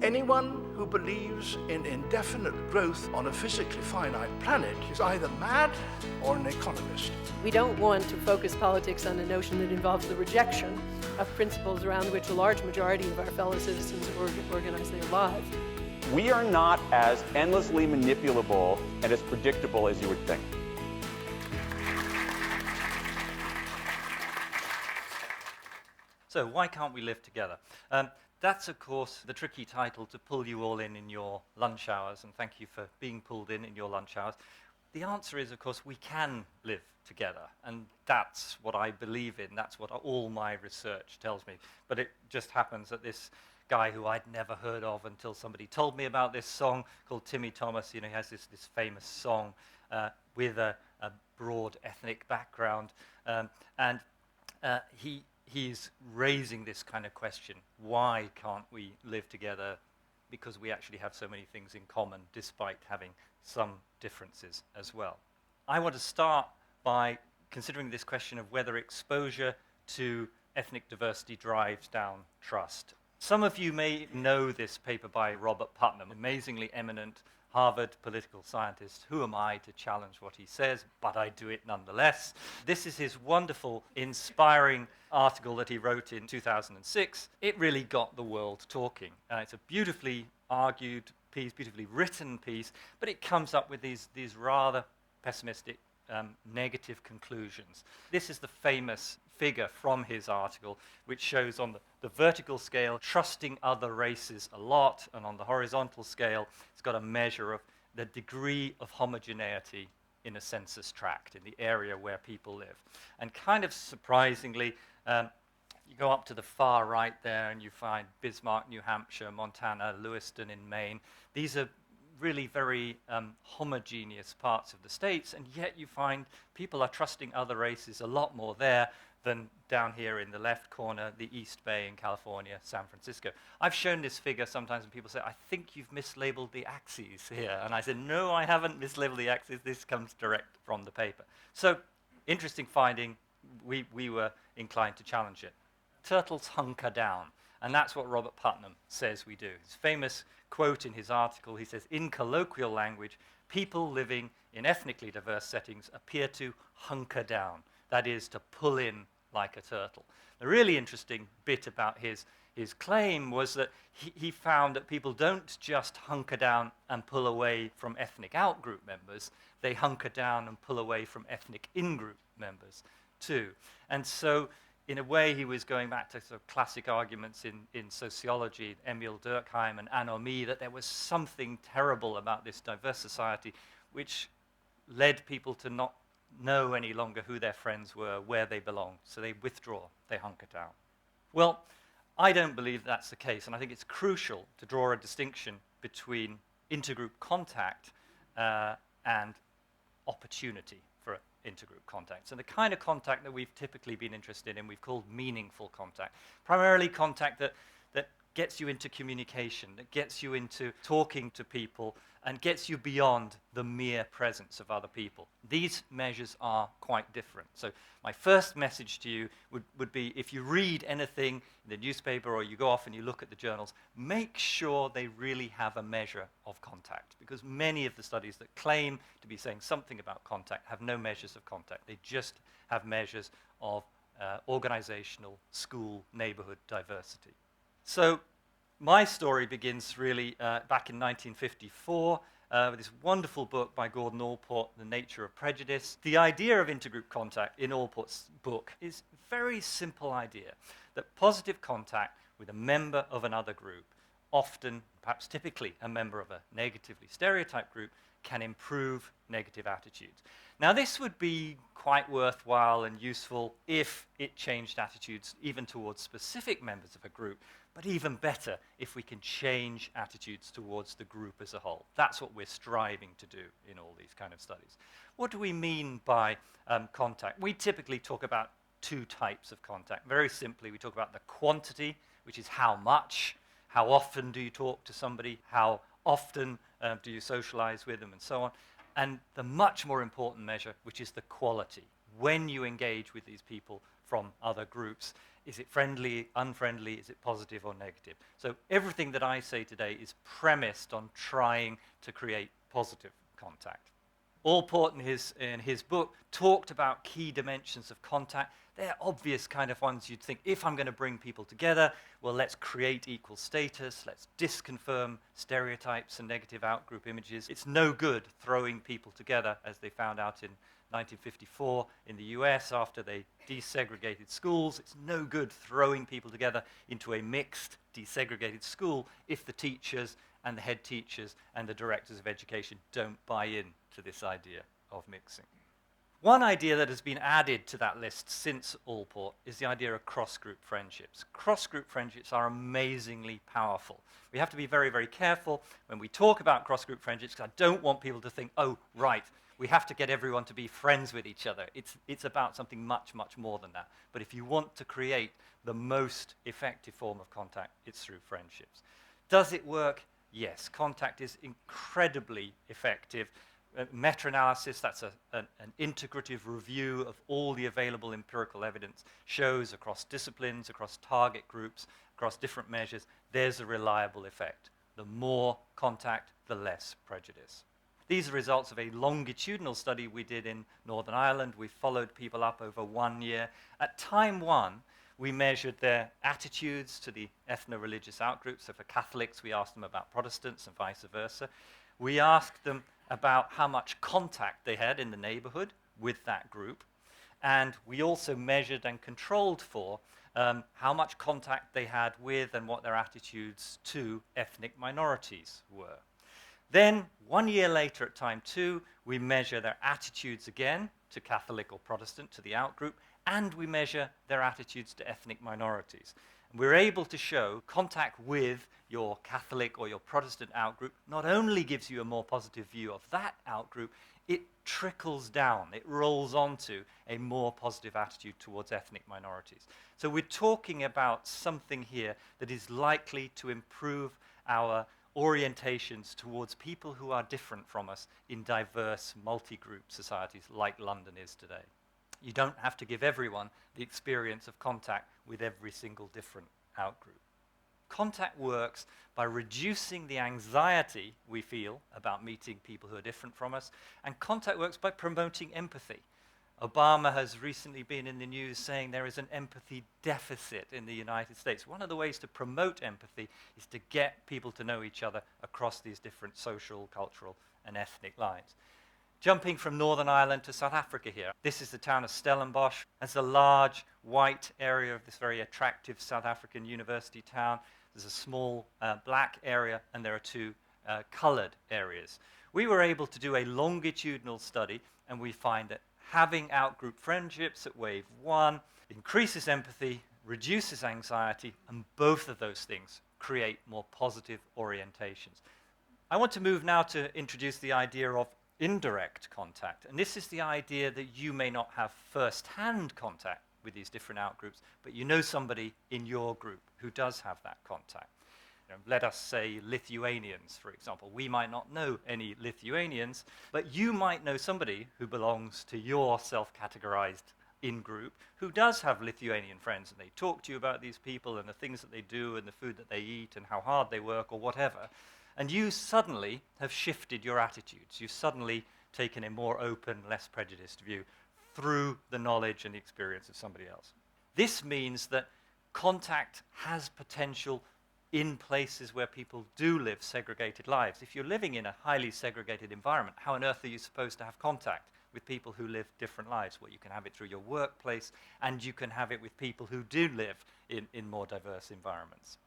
Anyone who believes in indefinite growth on a physically finite planet is either mad or an economist. We don't want to focus politics on a notion that involves the rejection of principles around which a large majority of our fellow citizens organize their lives. We are not as endlessly manipulable and as predictable as you would think. So why can't we live together? That's, of course, the tricky title to pull you all in your lunch hours, and thank you for being pulled in your lunch hours. The answer is, of course, we can live together, and that's what I believe in. That's what all my research tells me. But it just happens that this guy who I'd never heard of until somebody told me about this song called Timmy Thomas, he has this famous song with a broad ethnic background, and he's raising this kind of question: why can't we live together? Because we actually have so many things in common, despite having some differences as well. I want to start by considering this question of whether exposure to ethnic diversity drives down trust. Some of you may know this paper by Robert Putnam, amazingly eminent Harvard political scientist. Who am I to challenge what he says? But I do it nonetheless. This is his wonderful, inspiring article that he wrote in 2006. It really got the world talking. It's a beautifully argued piece, beautifully written piece, but it comes up with these rather pessimistic, negative conclusions. This is the famous figure from his article, which shows on the vertical scale trusting other races a lot, and on the horizontal scale it's got a measure of the degree of homogeneity in a census tract, in the area where people live. And kind of surprisingly, you go up to the far right there and you find Bismarck, New Hampshire, Montana, Lewiston in Maine. These are really very homogeneous parts of the states, and yet you find people are trusting other races a lot more there than down here in the left corner, the East Bay in California, San Francisco. I've shown this figure sometimes and people say, I think you've mislabeled the axes here. And I said, no, I haven't mislabeled the axes. This comes direct from the paper. So, interesting finding. We were inclined to challenge it. Turtles hunker down. And that's what Robert Putnam says we do. His famous quote in his article, he says, in colloquial language, people living in ethnically diverse settings appear to hunker down. That is, to pull in like a turtle. The really interesting bit about his claim was that he found that people don't just hunker down and pull away from ethnic out-group members, they hunker down and pull away from ethnic in-group members too. And so, in a way, he was going back to sort of classic arguments in sociology, Emil Durkheim and anomie, that there was something terrible about this diverse society which led people to not know any longer who their friends were, where they belonged. So they withdraw, they hunker down. Well, I don't believe that's the case, and I think it's crucial to draw a distinction between intergroup contact and opportunity for intergroup contact. So the kind of contact that we've typically been interested in, we've called meaningful contact. Primarily contact that gets you into communication, that gets you into talking to people, and gets you beyond the mere presence of other people. These measures are quite different. So my first message to you would be, if you read anything in the newspaper or you go off and you look at the journals, make sure they really have a measure of contact, because many of the studies that claim to be saying something about contact have no measures of contact. They just have measures of organizational, school, neighborhood diversity. So my story begins really back in 1954 with this wonderful book by Gordon Allport, The Nature of Prejudice. The idea of intergroup contact in Allport's book is a very simple idea, that positive contact with a member of another group, often, perhaps typically, a member of a negatively stereotyped group, can improve negative attitudes. Now, this would be quite worthwhile and useful if it changed attitudes even towards specific members of a group, but even better if we can change attitudes towards the group as a whole. That's what we're striving to do in all these kind of studies. What do we mean by contact? We typically talk about two types of contact. Very simply, we talk about the quantity, which is how much, how often do you talk to somebody, how often do you socialize with them, and so on. And the much more important measure, which is the quality. When you engage with these people from other groups, Is it friendly, unfriendly? Is it positive or negative? So everything that I say today is premised on trying to create positive contact. Allport in his book talked about key dimensions of contact. They're obvious kind of ones you'd think, if I'm going to bring people together, well, let's create equal status, let's disconfirm stereotypes and negative outgroup images. It's no good throwing people together, as they found out in 1954 in the US after they desegregated schools. It's no good throwing people together into a mixed, desegregated school if the teachers and the head teachers and the directors of education don't buy in to this idea of mixing. One idea that has been added to that list since Allport is the idea of cross-group friendships. Cross-group friendships are amazingly powerful. We have to be very, very careful when we talk about cross-group friendships, because I don't want people to think, oh, right, we have to get everyone to be friends with each other. It's about something much, much more than that. But if you want to create the most effective form of contact, it's through friendships. Does it work? Yes, contact is incredibly effective. Meta-analysis, that's an integrative review of all the available empirical evidence, shows across disciplines, across target groups, across different measures, there's a reliable effect. The more contact, the less prejudice. These are results of a longitudinal study we did in Northern Ireland. We followed people up over 1 year. At time 1, we measured their attitudes to the ethno-religious outgroups. So for Catholics, we asked them about Protestants and vice versa. We asked them about how much contact they had in the neighborhood with that group. And we also measured and controlled for how much contact they had with and what their attitudes to ethnic minorities were. Then, 1 year later at time 2, we measure their attitudes again to Catholic or Protestant, to the outgroup, and we measure their attitudes to ethnic minorities. We're able to show contact with your Catholic or your Protestant outgroup not only gives you a more positive view of that outgroup, it trickles down, it rolls onto a more positive attitude towards ethnic minorities. So we're talking about something here that is likely to improve our orientations towards people who are different from us in diverse multi-group societies like London is today. You don't have to give everyone the experience of contact with every single different outgroup. Contact works by reducing the anxiety we feel about meeting people who are different from us, and contact works by promoting empathy. Obama has recently been in the news saying there is an empathy deficit in the United States. One of the ways to promote empathy is to get people to know each other across these different social, cultural, and ethnic lines. Jumping from Northern Ireland to South Africa here. This is the town of Stellenbosch. It's a large white area of this very attractive South African university town. There's a small black area, and there are 2 colored areas. We were able to do a longitudinal study, and we find that having outgroup friendships at wave 1 increases empathy, reduces anxiety, and both of those things create more positive orientations. I want to move now to introduce the idea of indirect contact. And this is the idea that you may not have first-hand contact with these different outgroups, but you know somebody in your group who does have that contact. Let us say Lithuanians, for example. We might not know any Lithuanians, but you might know somebody who belongs to your self-categorized in-group who does have Lithuanian friends, and they talk to you about these people and the things that they do and the food that they eat and how hard they work or whatever. And you suddenly have shifted your attitudes. You've suddenly taken a more open, less prejudiced view through the knowledge and the experience of somebody else. This means that contact has potential in places where people do live segregated lives. If you're living in a highly segregated environment, how on earth are you supposed to have contact with people who live different lives? Well, you can have it through your workplace, and you can have it with people who do live in more diverse environments.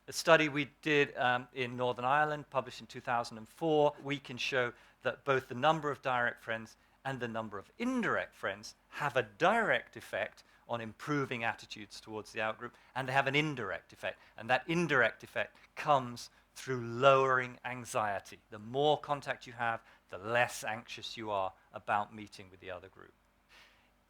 A study we did in Northern Ireland, published in 2004, we can show that both the number of direct friends and the number of indirect friends have a direct effect on improving attitudes towards the outgroup, and they have an indirect effect. And that indirect effect comes through lowering anxiety. The more contact you have, the less anxious you are about meeting with the other group.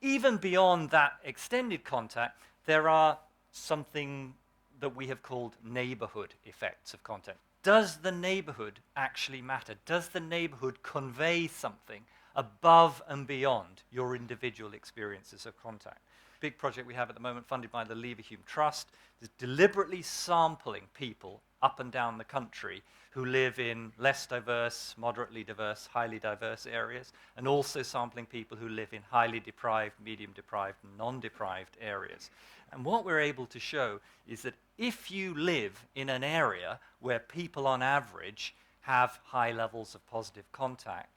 Even beyond that extended contact, there are something that we have called neighborhood effects of contact. Does the neighborhood actually matter? Does the neighborhood convey something above and beyond your individual experiences of contact? big project we have at the moment funded by the Leverhulme Trust, is deliberately sampling people up and down the country who live in less diverse, moderately diverse, highly diverse areas, and also sampling people who live in highly deprived, medium deprived, and non-deprived areas. And what we're able to show is that if you live in an area where people on average have high levels of positive contact,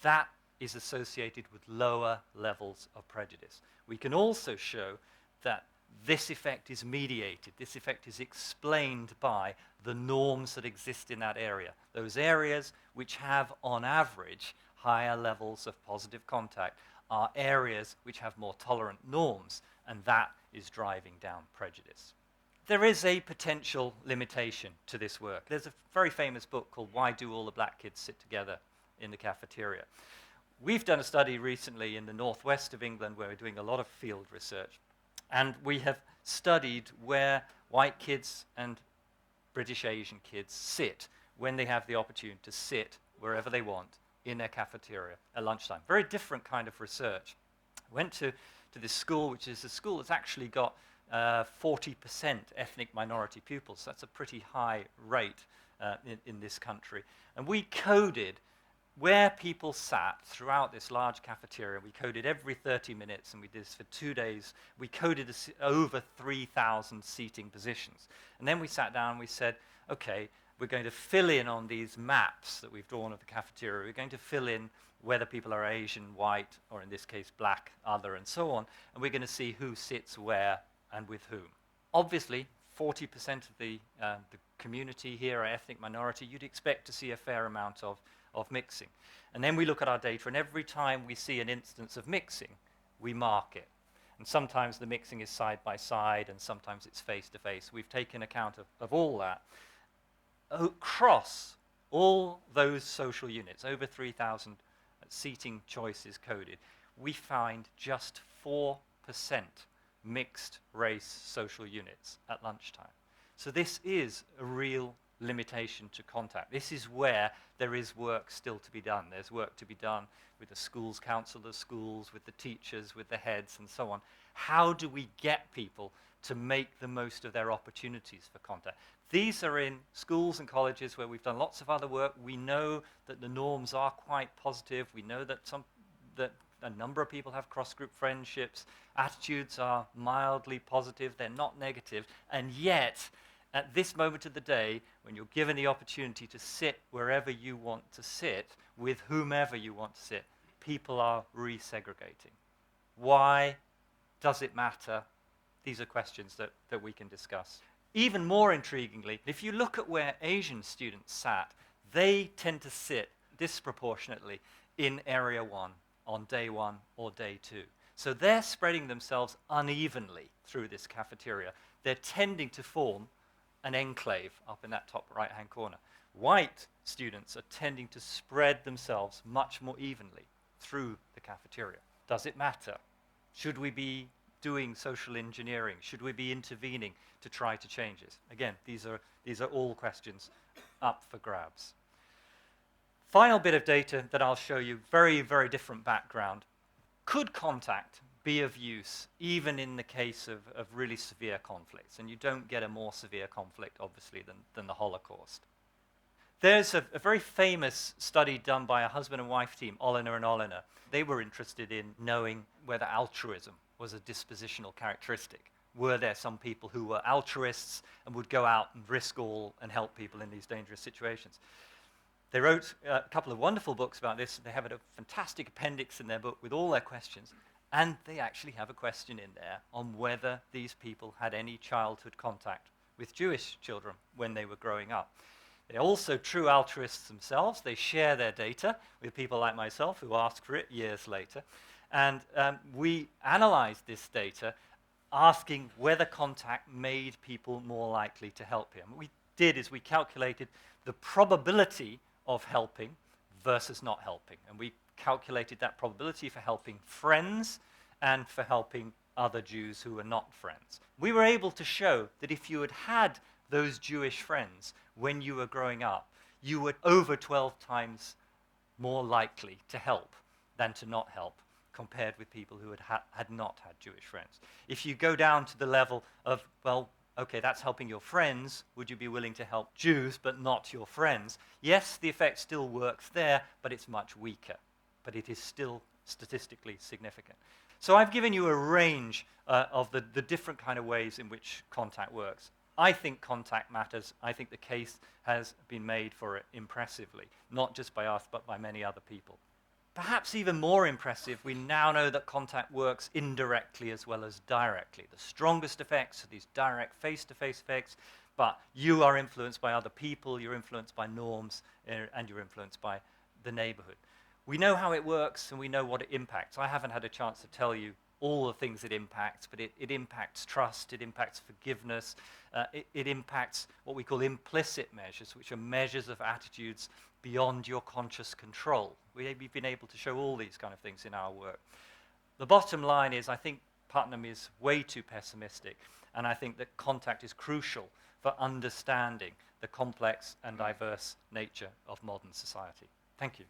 that is associated with lower levels of prejudice. We can also show that this effect is mediated, this effect is explained by the norms that exist in that area. Those areas which have, on average, higher levels of positive contact are areas which have more tolerant norms, and that is driving down prejudice. There is a potential limitation to this work. There's a very famous book called Why Do All the Black Kids Sit Together in the Cafeteria? We've done a study recently in the northwest of England where we're doing a lot of field research. And we have studied where white kids and British Asian kids sit when they have the opportunity to sit wherever they want in their cafeteria at lunchtime. Very different kind of research. Went to this school, which is a school that's actually got 40% ethnic minority pupils. That's a pretty high rate in this country. And we coded where people sat throughout this large cafeteria. We coded every 30 minutes, and we did this for 2 days. We coded over 3,000 seating positions. And then we sat down and we said, okay, we're going to fill in on these maps that we've drawn of the cafeteria. We're going to fill in whether people are Asian, white, or in this case, black, other, and so on. And we're going to see who sits where and with whom. Obviously, 40% of the community here are ethnic minority. You'd expect to see a fair amount of mixing. And then we look at our data, and every time we see an instance of mixing, we mark it. And sometimes the mixing is side by side, and sometimes it's face to face. We've taken account of all that. Across all those social units, over 3,000 seating choices coded, we find just 4% mixed race social units at lunchtime. So this is a real limitation to contact. This is where there is work still to be done. There's work to be done with the schools council of schools, with the teachers, with the heads, and so on. How do we get people to make the most of their opportunities for contact? These are in schools and colleges where we've done lots of other work. We know that the norms are quite positive. We know that a number of people have cross-group friendships. Attitudes are mildly positive. They're not negative. And yet, at this moment of the day, when you're given the opportunity to sit wherever you want to sit, with whomever you want to sit, people are resegregating. Why does it matter? These are questions that we can discuss. Even more intriguingly, if you look at where Asian students sat, they tend to sit disproportionately in Area 1 on day 1 or day 2. So they're spreading themselves unevenly through this cafeteria. They're tending to form an enclave up in that top right-hand corner. White students are tending to spread themselves much more evenly through the cafeteria. Does it matter? Should we be doing social engineering? Should we be intervening to try to change this? Again, these are all questions up for grabs. Final bit of data that I'll show you, very, very different background. Could contact be of use even in the case of really severe conflicts? And you don't get a more severe conflict, obviously, than the Holocaust. There's a very famous study done by a husband and wife team, Oliner and Oliner. They were interested in knowing whether altruism was a dispositional characteristic. Were there some people who were altruists and would go out and risk all and help people in these dangerous situations? They wrote a couple of wonderful books about this. They have a fantastic appendix in their book with all their questions. And they actually have a question in there on whether these people had any childhood contact with Jewish children when they were growing up. They're also true altruists themselves. They share their data with people like myself who ask for it years later. And we analyzed this data asking whether contact made people more likely to help him. What we did is we calculated the probability of helping versus not helping. And we calculated that probability for helping friends and for helping other Jews who were not friends. We were able to show that if you had had those Jewish friends when you were growing up, you were over 12 times more likely to help than to not help. compared with people who had not had Jewish friends. If you go down to the level of, well, okay, that's helping your friends, would you be willing to help Jews but not your friends? Yes, the effect still works there, but it's much weaker. But it is still statistically significant. So I've given you a range of the different kind of ways in which contact works. I think contact matters. I think the case has been made for it impressively, not just by us, but by many other people. Perhaps even more impressive, we now know that contact works indirectly as well as directly. The strongest effects are these direct face-to-face effects, but you are influenced by other people, you're influenced by norms, and you're influenced by the neighborhood. We know how it works, and we know what it impacts. I haven't had a chance to tell you all the things it impacts, but it impacts trust, it impacts forgiveness, it impacts what we call implicit measures, which are measures of attitudes beyond your conscious control. We've been able to show all these kind of things in our work. The bottom line is, I think Putnam is way too pessimistic, and I think that contact is crucial for understanding the complex and diverse nature of modern society. Thank you.